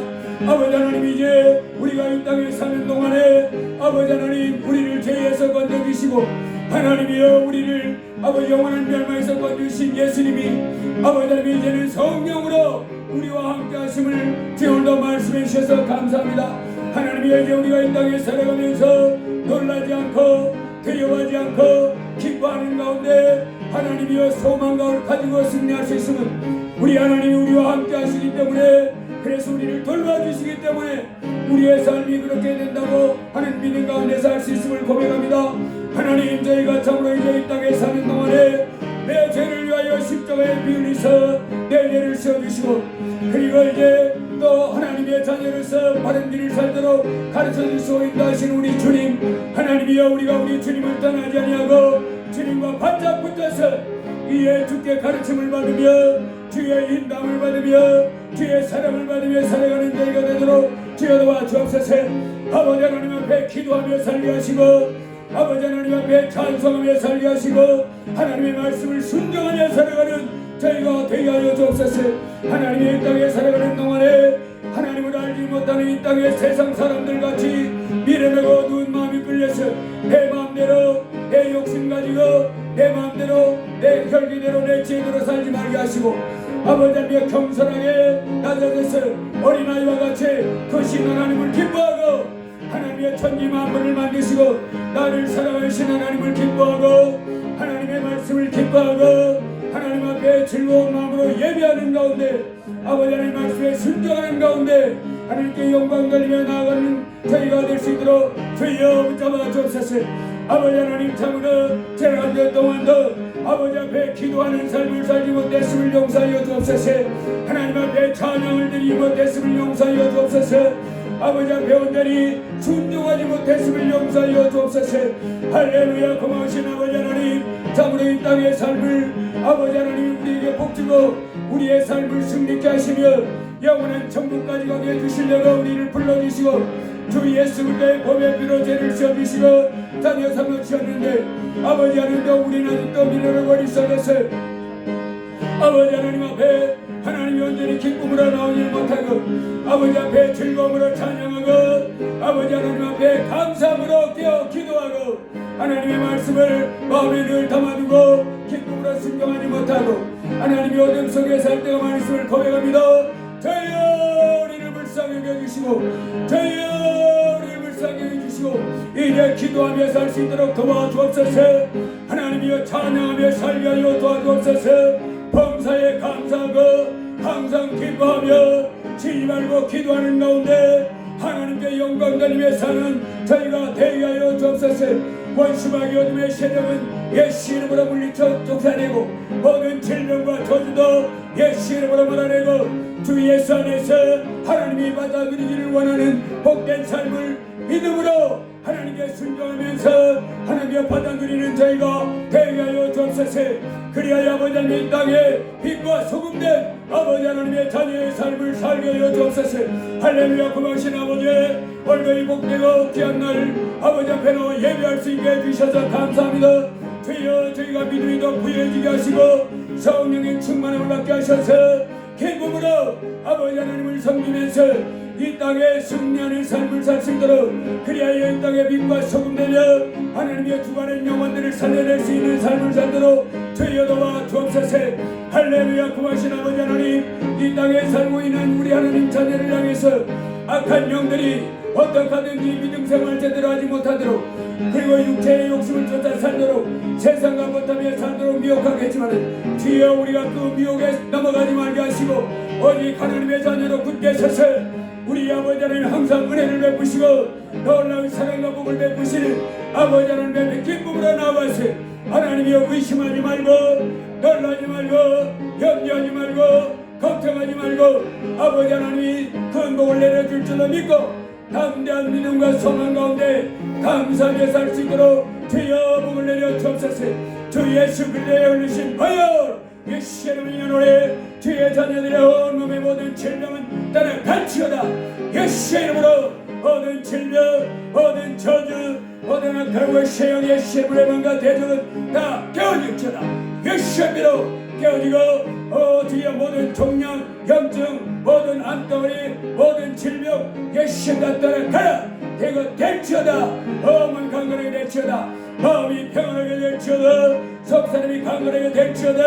아버지 하나님 이제 우리가 이 땅에 사는 동안에 아버지 하나님 우리를 죄에서 건져주시고 하나님이여 우리를 아버지 영원한 멸망에서 건져주신 예수님이 아버지 하나님 이제는 성령으로 우리와 함께 하심을 주여 오늘도 말씀해 주셔서 감사합니다. 하나님이여 이제 우리가 이 땅에 살아가면서 놀라지 않고 두려워하지 않고 기뻐하는 가운데 하나님이여 소망 가운데 가지고 승리할 수 있음은 우리 하나님이 우리와 함께 하시기 때문에 그래서 우리를 돌봐주시기 때문에 우리의 삶이 그렇게 된다고 하는 믿음 가운데서 할 수 있음을 고백합니다. 하나님 저희가 참으로 이제 이 땅에 사는 동안에 내 죄를 위하여 십자가에 피 흘리셔 내 죄를 씌워주시고 그리고 이제 또 하나님의 자녀로서 바른 길을 살도록 가르쳐주시고 인도하시는 우리 주님 하나님이여 우리가 우리 주님을 떠나지 아니하고 주님과 바짝 붙어서 이에 주께 가르침을 받으며 주의 인도함을 받으며 주의 사랑을 받으며 살아가는 저희가 되도록 주여 도와주옵소서. 아버지 하나님 앞에 기도하며 살게 하시고 아버지 하나님 앞에 찬송하며 살게 하시고 하나님의 말씀을 순종하며 살아가는 저희가 되게 하여 주옵소서. 하나님의 이 땅에 살아가는 동안에 하나님을 알지 못하는 이 땅의 세상 사람들같이 미련하고 누운 마음이 끌려서 내 마음대로 내 욕심 가지고 내 마음대로 내 혈기대로 내 지혜대로 살지 말게 하시고 아버지 하나님 겸손하게 낮아져서 어린아이와 같이 크신 하나님을 기뻐하고 하나님의 천지 만물을 만드시고 나를 사랑하신 하나님을 기뻐하고 하나님의 말씀을 기뻐하고 하나님 앞에 즐거운 마음으로 예배하는 가운데 아버지 하나님 말씀에 순종하는 가운데 하나님께 영광 돌리며 나아가는 저희가 될 수 있도록 주여 붙잡아 주옵소서. 아버지 하나님 참으로 제가 한 달 동안도 아버지 앞에 기도하는 삶을 살지 못했음을 용서하여 주옵소서. 하나님 앞에 찬양을 드리지 못했음을 용서하여 주옵소서. 아버지 앞에 온전히 순종하지 못했음을 용서하여 주옵소서. 할렐루야. 고마우신 아버지 하나님 참으로 이 땅의 삶을 아버지 하나님 우리에게 복주고 우리의 삶을 승리케 하시며 영원한 천국까지 가게 해주시려고 우리를 불러주시고 주 예수 그리스도의 법의 피로 죄를 씌워주시고 자녀 삼으셨는데 아버지 하나님도 우리는 아직도 미련을 버릴 수 없어서 아버지 하나님 앞에 하나님이 온전히 기쁨으로 나오지 못하고 아버지 앞에 즐거움으로 찬양하고 아버지 하나님 앞에 감사함으로 깨어 기도하고 하나님의 말씀을 마음에 늘 담아두고 기쁨으로 순종하지 못하고 하나님이 어둠 속에 살 때가 많으심을 고백합니다. 저희여 우리를 불쌍히 여겨주시고 저희여 우리를 불쌍히 여겨주시고 이제 기도하며 살 수 있도록 도와주옵소서. 하나님이여 찬양하며 살게 하여 도와주옵소서. 범사에 감사하고 항상 기뻐하며 지지 말고 기도하는 가운데 하나님께 영광 돌리며 사는 저희가 되게 하여 주옵소서. 원수마귀 어둠의 세력은 예수 이름으로 물리쳐 쫓아내고 모든 질병과 저주도 예수 이름으로 몰아내고 주 예수 안에서 하나님이 받아들이기를 원하는 복된 삶을 믿음으로 하나님께 순종하면서 하나님께 받아들이는 저희가 되게 하여 주옵소서. 그리하여 아버지 하나님 이 땅에 빛과 소금된 아버지 하나님의 자녀의 삶을 살게 하여 주옵소서. 할렐루야. 고마우신 아버지 얼마나 복되고 귀한 날 아버지 앞에 나와 예배할 수 있게 해주셔서 감사합니다. 주여 저희가 믿음이 더 부여해지게 하시고 성령의 충만함을 받게 하셔서 기쁨으로 아버지 하나님을 섬기면서 이 땅에 승리하는 삶을 살 수 있도록 그리하여 이 땅에 빛과 소금 되며 하나님의 주관한 영혼들을 살려낼 수 있는 삶을 살도록 주여 도와 주옵소서. 할렐루야. 고마우신 아버지 하나님 이 땅에 살고 있는 우리 하나님 자녀를 향해서 악한 영들이 어떻게든지 믿음 생활 제대로 하지 못하도록 그리고 육체의 욕심을 쫓아 살도록 세상과 못하며 살도록 미혹하겠지만 주여 우리가 그 미혹에 넘어가지 말게 하시고 오직 하나님의 자녀로 굳게 서서 우리 아버지 하나님 항상 은혜를 베푸시고 놀라운 사랑과 복을 베푸시는 아버지 하나님의 기쁨으로 나와서 하나님이여 의심하지 말고 놀라지 말고 염려하지 말고 걱정하지 말고 아버지 하나님이 큰 복을 내려줄 줄로 믿고 담대한 믿음과 소망 가운데 감사하게 살 수 있도록 주여 복을 내려 주옵소서. 주 예수 그리스도의 흘리신 보혈 예수 이름으로 인하노래 주의 자녀들의 온몸의 모든 질병은 떠나갈지어다. 예수 이름으로 모든 질병 모든 저주 모든 악한 세형 예수 이름으로 뭔가 대적은 다 깨어질지어다. 예수 이름으로 깨어지고 주의 모든 종양 염증 모든 암덩어리 모든 질병 예수 다 떠나가라. 대거 될지어다. 마음은 강건하게 될지어다. 마음이 평안하게 될지어다. 속사람이 강건하게 될지어다.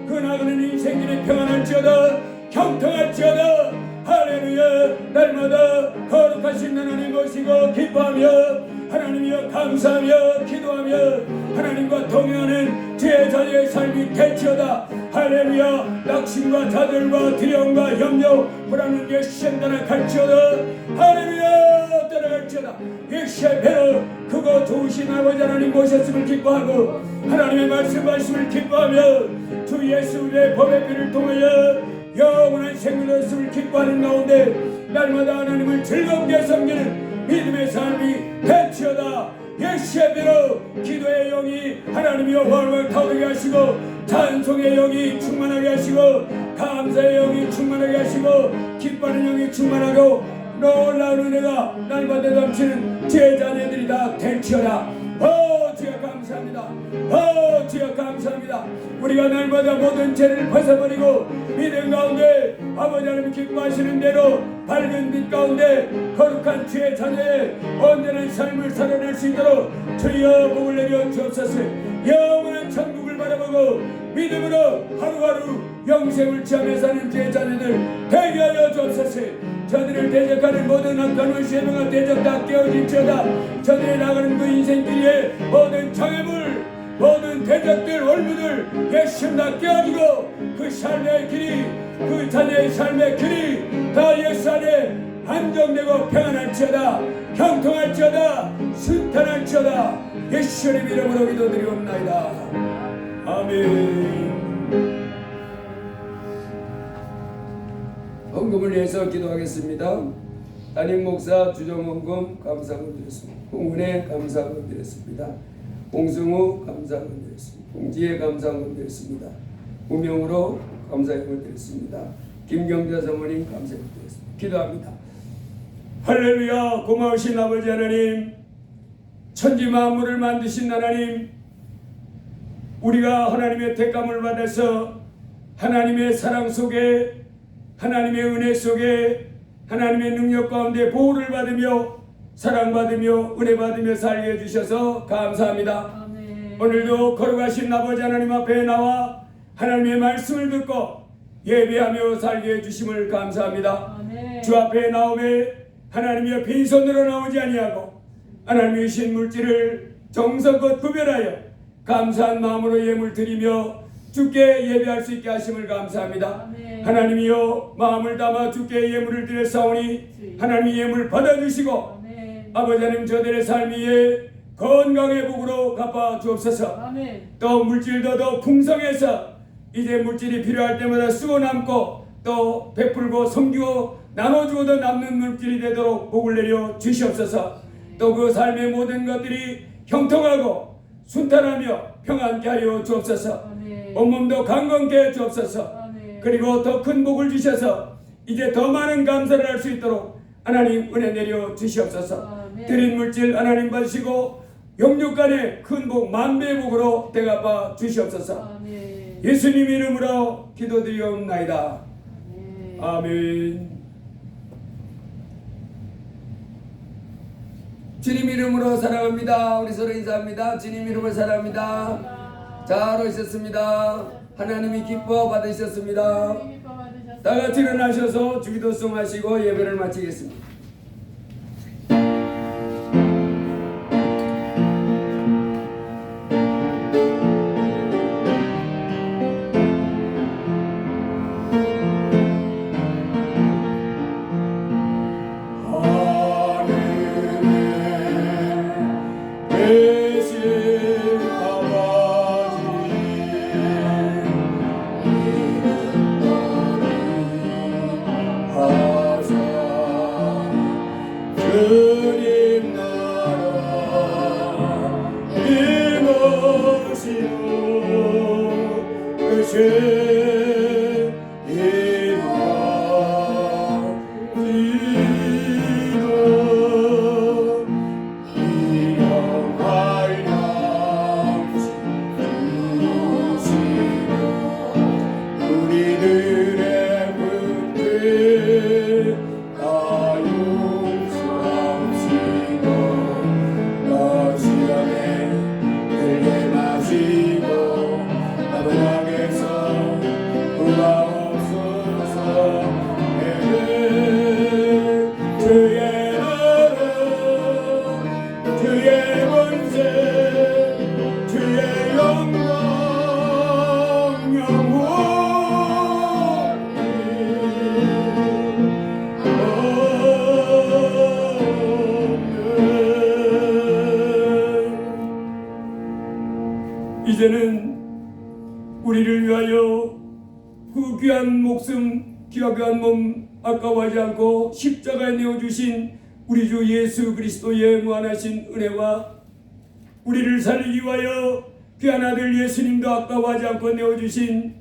그 나가는 인생길이 평안할지어다. 형통할지어다. 할렐루야. 날마다 거룩하신 하나님 모시고 기뻐하며 하나님이여 감사하며 기도하며 하나님과 동행하는 주의 자녀의 삶이 될지어다. 할렐루야. 낙심과 좌절과 두려움과 염려 불안한 게 시험단에 갈지어다. 할렐루야. 떠나갈지어다. 예수의 배로 크고 좋으신 아버지 하나님 모셨음을 기뻐하고 하나님의 말씀을 기뻐하며 주 예수의 법의 피를 통하여 영원한 생명을 얻음을 기뻐하는 가운데 날마다 하나님을 즐겁게 섬기는 믿음의 삶이 될지어다. 예수의 배로 기도의 영이 하나님이여 활활 타오르게 하시고 찬송의 영이 충만하게 하시고 감사의 영이 충만하게 하시고 기뻐하는 영이 충만하고 놀라운 은혜가 날마다 넘치는 제 자녀들이 다 될지어다. 주여 감사합니다. 주여 감사합니다. 우리가 날마다 모든 죄를 벗어버리고 믿음 가운데 아버지 하나님 기뻐하시는 대로 밝은 빛 가운데 거룩한 주의 자녀의 온전한 삶을 살아낼 수 있도록 주여 복을 내려 주옵소서. 영원한 천국을 바라보고 믿음으로 하루하루 영생을 취하며 사는 주의 자녀들 되게 하여 주옵소서. 저들을 대적하는 모든 악한 원수의 대적 다 깨어질지어다. 저들이 나가는 그 인생길에 모든 장애물 모든 대적들 올무들 예수 다 깨어지고 그 삶의 길이 그 자녀의 삶의 길이 다 예수 안에 안정되고 평안할지어다. 형통할지어다. 순탄할지어다. 예수의 이름으로 기도드리옵나이다. 아멘. 헌금을 위해서 기도하겠습니다. 담임 목사 주정헌금 감사금 드렸습니다. 홍은혜 감사금 드렸습니다. 홍승우 감사금 드렸습니다. 홍지혜 감사금 드렸습니다. 무명으로 감사금을 드렸습니다. 김경자 사모님 감사금 드렸습니다. 기도합니다. 할렐루야. 고마우신 아버지 하나님, 천지 만물을 만드신 하나님, 우리가 하나님의 택감을 받아서 하나님의 사랑 속에 하나님의 은혜 속에 하나님의 능력 가운데 보호를 받으며 사랑받으며 은혜 받으며 살게 해주셔서 감사합니다. 아멘. 오늘도 거룩하신 아버지 하나님 앞에 나와 하나님의 말씀을 듣고 예배하며 살게 해주심을 감사합니다. 아멘. 주 앞에 나오매 하나님의 빈손으로 나오지 아니하고 하나님의 신 물질을 정성껏 구별하여 감사한 마음으로 예물 드리며 주께 예배할 수 있게 하심을 감사합니다. 아멘. 하나님이여 마음을 담아 주께 예물을 드렸사오니 하나님이 예물 받아주시고 아멘. 아버지 하나님 저들의 삶 위에 건강의 복으로 갚아 주옵소서. 아멘. 또 물질도 더 풍성해서 이제 물질이 필요할 때마다 쓰고 남고 또 베풀고 섬기고 나눠주고 더 남는 물질이 되도록 복을 내려 주시옵소서. 또 그 삶의 모든 것들이 형통하고 순탄하며 평안케 하여 주옵소서. 아멘. 온몸도 강건케 해 주옵소서. 아멘. 그리고 더 큰 복을 주셔서 이제 더 많은 감사를 할 수 있도록 하나님 은혜 내려 주시옵소서. 아멘. 드린 물질 하나님 받으시고 영육간의 큰 복 만배의 복으로 대갚아 주시옵소서. 아멘. 예수님 이름으로 기도드리옵나이다. 아멘. 아멘. 주님 이름으로 사랑합니다. 우리 서로 인사합니다. 주님 이름으로 사랑합니다. 잘 오셨습니다. 하나님이 기뻐 받으셨습니다. 다 같이 일어나셔서 주기도송 하시고 예배를 마치겠습니다. 주님 나라 이것이요 그 죄인과 지도 이영할 양식 주시고 우리들의 문제 다 용서하시고 또 시험에 들게 마시고 아버지께서 구하옵소서. 주의 나라 주의 권세 주의 영광 이제는 우리를 위하여 그 귀한 목숨 귀한 몸 아까워하지 않고 십자가에 내어주신 우리 주 예수 그리스도의 무한하신 은혜와 우리를 살리기 위하여 귀한 아들 예수님도 아까워하지 않고 내어주신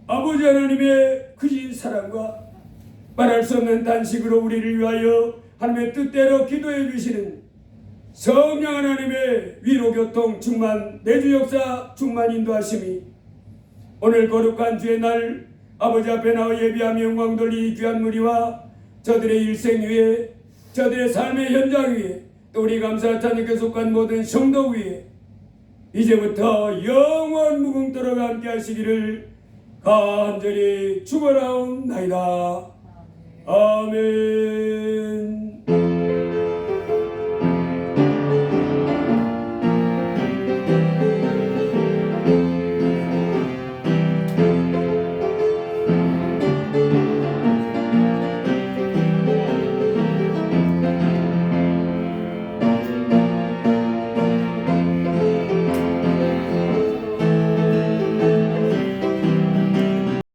아버지 하나님의 크신 사랑과 말할 수 없는 단식으로 우리를 위하여 하나님의 뜻대로 기도해 주시는 성령 하나님의 위로 교통 충만 내주 역사 충만 인도하심이 오늘 거룩한 주의 날 아버지 앞에 나와 예비하며 영광 돌리 귀한 무리와 저들의 일생 위에 저들의 삶의 현장 위에 또 우리 감사 찬양께 속한 모든 성도 위에 이제부터 영원 무궁토록 함께 하시기를 간절히 축원하옵나이다. 아멘.